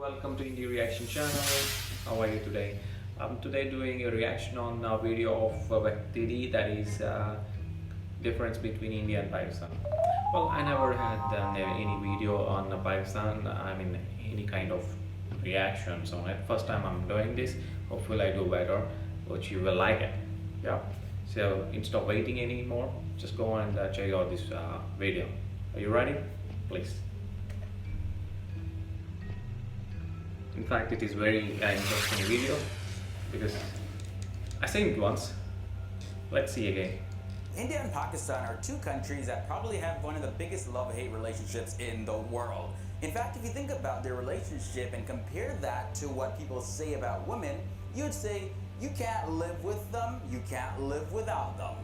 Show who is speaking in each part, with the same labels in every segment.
Speaker 1: welcome to Indi Reaction channel. How are you today? I'm today doing a reaction on a video of Indi, that is difference between India and Pakistan. Well, I never had done any video on Pakistan. I mean, any kind of reactions on it. First time I'm doing this. Hopefully, I do better, but you will like it. Yeah. So instead of waiting anymore, just go and check out this video. Are you ready? Please. In fact, it is very interesting video because I seen it once. Let's see again.
Speaker 2: India and Pakistan are two countries that probably have one of the biggest love-hate relationships in the world. In fact, if you think about their relationship and compare that to what people say about women, you'd say, you can't live with them, you can't live without them.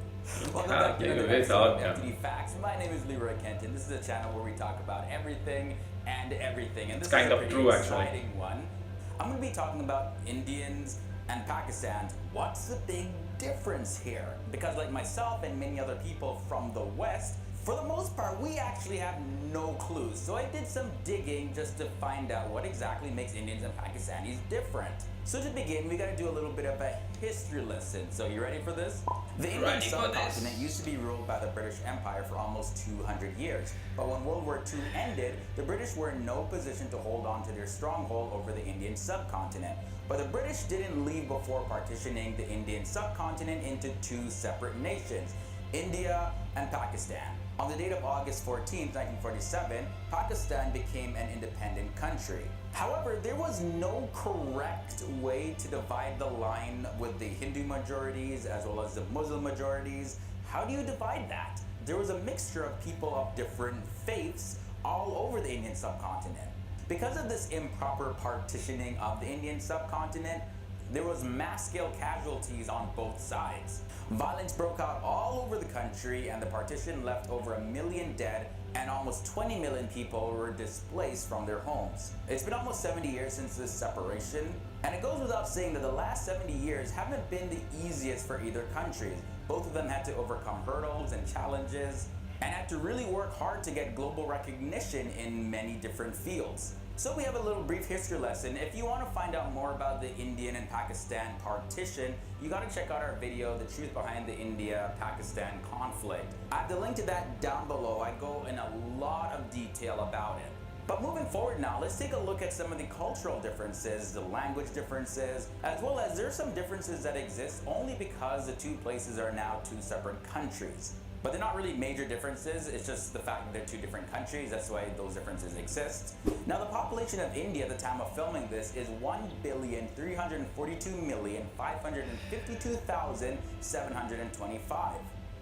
Speaker 2: Welcome back to another episode of Indi Facts. My name is Leroy Kenton. This is a channel where we talk about everything and everything. And this is a pretty exciting one. I'm going to be talking about Indians and Pakistans. What's the big difference here? Because like myself and many other people from the West, for the most part, we actually have no clues. So I did some digging just to find out what exactly makes Indians and Pakistanis different. So to begin, we gotta do a little bit of a history lesson. So you ready for this? The Indian subcontinent used to be ruled by the British Empire for almost 200 years. But when World War II ended, the British were in no position to hold on to their stronghold over the Indian subcontinent. But the British didn't leave before partitioning the Indian subcontinent into two separate nations, India and Pakistan. On the date of August 14, 1947, Pakistan became an independent country. However, there was no correct way to divide the line with the Hindu majorities as well as the Muslim majorities. How do you divide that? There was a mixture of people of different faiths all over the Indian subcontinent. Because of this improper partitioning of the Indian subcontinent, there was mass-scale casualties on both sides. Violence broke out all over the country, and the partition left over 1 million dead and almost 20 million people were displaced from their homes. It's been almost 70 years since this separation, and it goes without saying that the last 70 years haven't been the easiest for either countries. Both of them had to overcome hurdles and challenges, and had to really work hard to get global recognition in many different fields. So we have a little brief history lesson. If you want to find out more about the Indian and Pakistan partition, you got to check out our video, The Truth Behind the India-Pakistan Conflict. I have the link to that down below. I go in a lot of detail about it. But moving forward now, let's take a look at some of the cultural differences, the language differences, as well as there's some differences that exist only because the two places are now two separate countries. But they're not really major differences, it's just the fact that they're two different countries, that's why those differences exist. Now the population of India at the time of filming this is 1,342,552,725.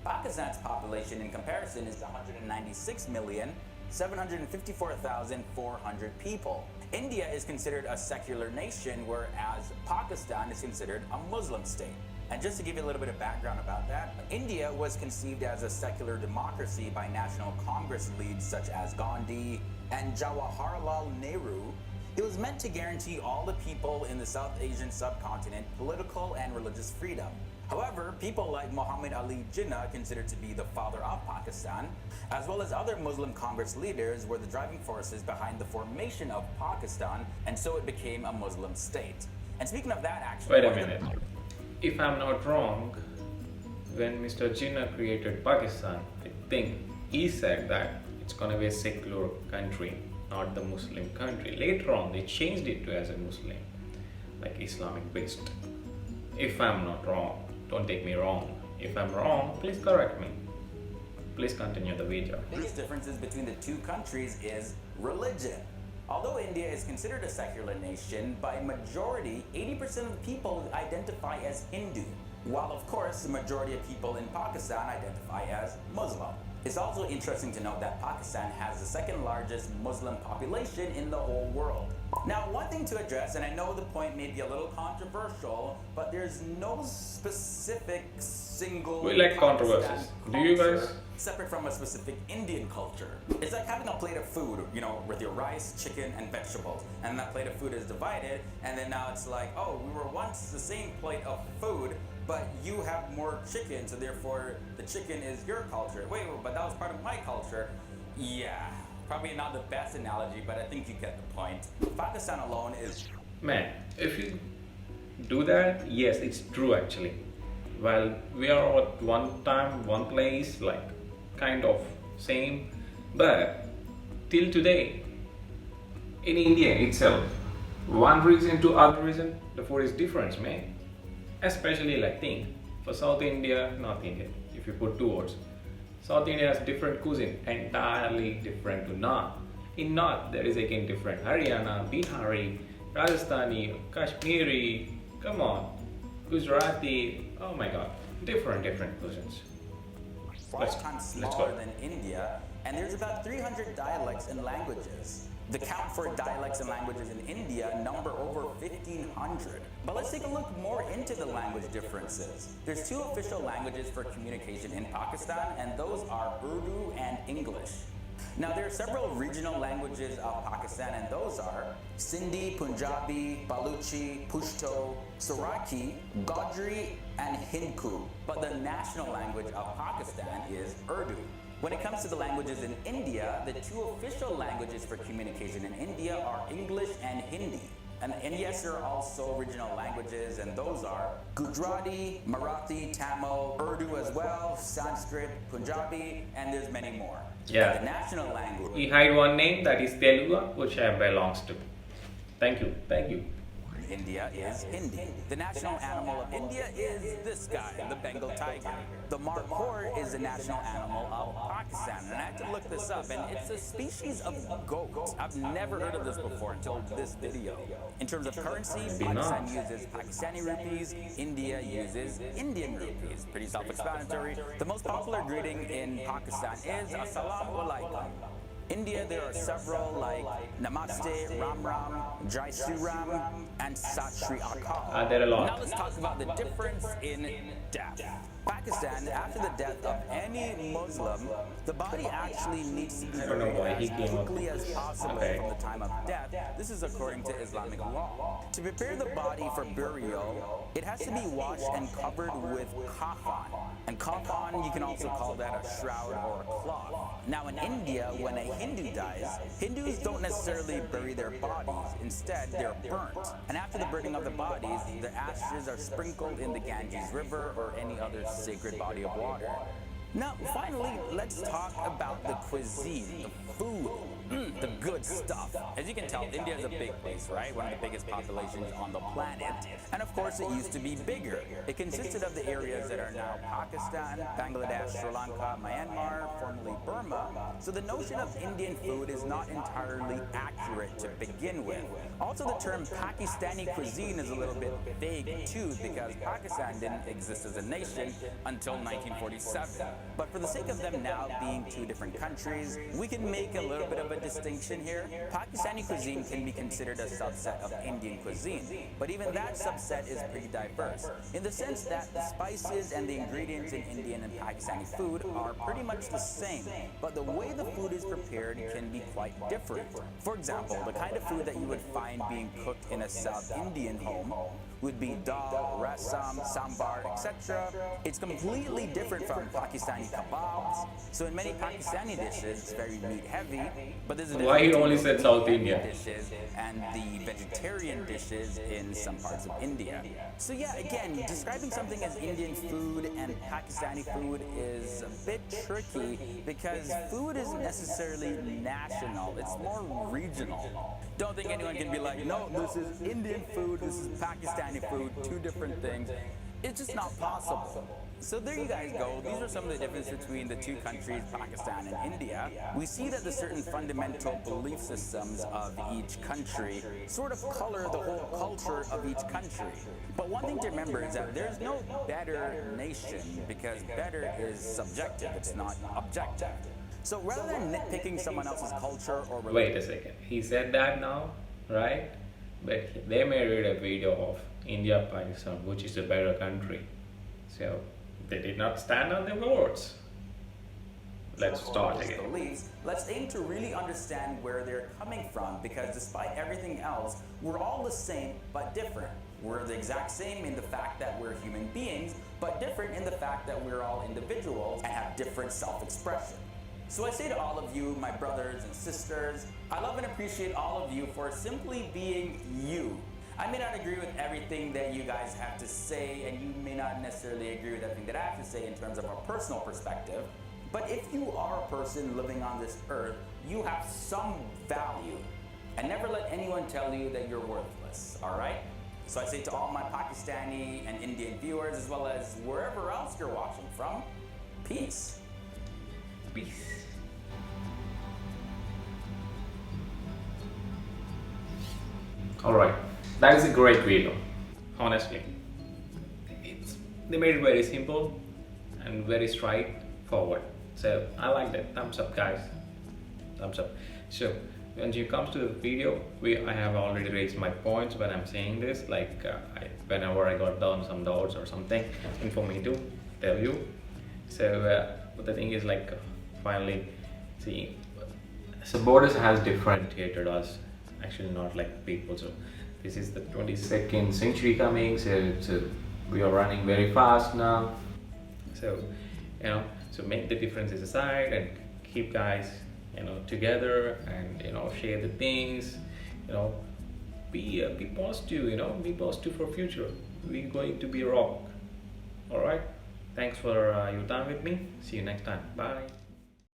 Speaker 2: Pakistan's population in comparison is 196,754,400 people. India is considered a secular nation, whereas Pakistan is considered a Muslim state. And just to give you a little bit of background about that, India was conceived as a secular democracy by National Congress leaders such as Gandhi and Jawaharlal Nehru. It was meant to guarantee all the people in the South Asian subcontinent political and religious freedom. However, people like Muhammad Ali Jinnah, considered to be the father of Pakistan, as well as other Muslim Congress leaders, were the driving forces behind the formation of Pakistan, and so it became a Muslim state. And speaking of that, actually...
Speaker 1: Wait a minute. If I'm not wrong, when Mr. Jinnah created Pakistan, I think he said that it's going to be a secular country, not the Muslim country. Later on, they changed it to as a Muslim, like Islamic based. If I'm not wrong, don't take me wrong. If I'm wrong, please correct me. Please continue the video.
Speaker 2: The biggest differences between the two countries is religion. Although India is considered a secular nation, by majority, 80% of the people identify as Hindu, while of course the majority of people in Pakistan identify as Muslim. It's also interesting to note that Pakistan has the second largest Muslim population in the whole world. Now, one thing to address, and I know the point may be a little controversial, but there's no specific single...
Speaker 1: We like controversies. Do you guys?
Speaker 2: Separate from a specific Indian culture. It's like having a plate of food, you know, with your rice, chicken, and vegetables. And that plate of food is divided, and then now it's like, oh, we were once the same plate of food, but you have more chicken, so therefore the chicken is your culture. Wait, but that was part of my culture. Yeah. Probably not the best analogy, but I think you get the point. Pakistan alone is...
Speaker 1: Man, if you do that, yes, it's true actually. While we are at one time, one place, like kind of same, but till today, in India itself, one region to other region, the food is different, man. Especially like think for South India, North India. If you put two words, South India has different cuisine, entirely different to North. In North, there is again different Haryana, Bihari, Rajasthani, Kashmiri. Come on, Gujarati. Oh my God, different cuisines.
Speaker 2: 5 times smaller than India, and there's about 300 dialects and languages. The count for dialects and languages in India number over 1,500. But let's take a look more into the language differences. There's 2 official languages for communication in Pakistan, and those are Urdu and English. Now, there are several regional languages of Pakistan, and those are Sindhi, Punjabi, Baluchi, Pashto, Saraiki, Godri, and Hindko. But the national language of Pakistan is Urdu. When it comes to the languages in India, the 2 official languages for communication in India are English and Hindi. And yes, there are also regional languages, and those are Gujarati, Marathi, Tamil, Urdu as well, Sanskrit, Punjabi, and there's many more.
Speaker 1: Yeah.
Speaker 2: And the national language.
Speaker 1: You hide one name, that is Telugu, which I belongs to. Thank you.
Speaker 2: India is Hindi. The national animal of India is this guy, the Bengal tiger. The markhor is the national animal of Pakistan, and I had to look this up, and it's a species of goat. I've never heard of this before until this video. In terms of currency, Pakistan uses Pakistani rupees, India uses Indian rupees. Pretty self-explanatory. The most popular greeting in Pakistan is Assalamu Alaikum. India, there are several like Namaste, Ram Ram, Jai Shri Ram, and Sat Shri Akal.
Speaker 1: There are a lot.
Speaker 2: Now let's talk about the difference in death. Pakistan, after the death of any Muslim, the body actually needs to be buried as quickly as possible from the time of death. This is according to Islamic law. To prepare the body for burial, it has to be washed and covered with kafan. And kafan, you can also call that a shroud or a cloth. Now in India, when a Hindu dies, Hindus don't necessarily bury their bodies. Instead, they're burnt. And after the burning of the bodies, the ashes are sprinkled in the Ganges River or any other sacred body of water. Now, finally, let's talk about the cuisine, the food, the good stuff. As you can tell, India is a big place, right? One of the biggest populations on the planet. And of course, it used to be bigger. It consisted of the areas that are now Pakistan, Bangladesh, Sri Lanka, Myanmar, formerly Burma. So the notion of Indian food is not entirely accurate to begin with. Also, the term Pakistani cuisine is a little bit vague too, because Pakistan didn't exist as a nation until 1947. But for the sake of them now being 2 different countries, we can make a little bit of a distinction here. Pakistani cuisine can be considered a subset of Indian cuisine, but even that subset is pretty diverse, in the sense that the spices and the ingredients in Indian and Pakistani food are pretty much the same, but the way the food is prepared can be quite different. For example, the kind of food that you would find being cooked in a South Indian home would be dal, rasam, sambar, etc. It's completely different from Pakistani kebabs. So in many Pakistani dishes, it's very meat heavy, but there's a difference
Speaker 1: Why you only said South India?
Speaker 2: Dishes and the vegetarian dishes in some parts of India. So yeah, again, describing something as Indian food and Pakistani food is a bit tricky because food isn't necessarily national, it's more regional. Don't think anyone can be like, no, this is Indian food, this is Pakistani food, 2 different things. It's just not possible. So there you guys go. These are some of the differences between the 2 countries, Pakistan and India. We see that the certain fundamental belief systems of each country sort of color the whole culture of each country. But one thing to remember is that there's no better nation, because better is subjective, it's not objective. So rather than nitpicking someone else's culture or religion...
Speaker 1: Wait a second. He said that now, right? But they made a video of India, Pakistan, which is a better country. So they did not stand on their words. Let's start again.
Speaker 2: Beliefs, let's aim to really understand where they're coming from, because despite everything else, we're all the same but different. We're the exact same in the fact that we're human beings, but different in the fact that we're all individuals and have different self-expression. So I say to all of you, my brothers and sisters, I love and appreciate all of you for simply being you. I may not agree with everything that you guys have to say, and you may not necessarily agree with everything that I have to say in terms of a personal perspective, but if you are a person living on this earth, you have some value. And never let anyone tell you that you're worthless, alright? So I say to all my Pakistani and Indian viewers, as well as wherever else you're watching from, peace.
Speaker 1: Peace. Alright, that is a great video, honestly. They made it very simple and very straightforward. So I like that. Thumbs up, guys. Thumbs up. So when it comes to the video, I have already raised my points when I'm saying this. Like whenever I got down some doubts or something, for me to tell you. So but the thing is, like, finally, see, so borders has differentiated us. Actually, not like people. So this is the 22nd century coming. So we are running very fast now. So so make the differences aside and keep guys together, and share the things. Be positive. Be positive for future. We're going to be rock. All right. Thanks for your time with me. See you next time. Bye.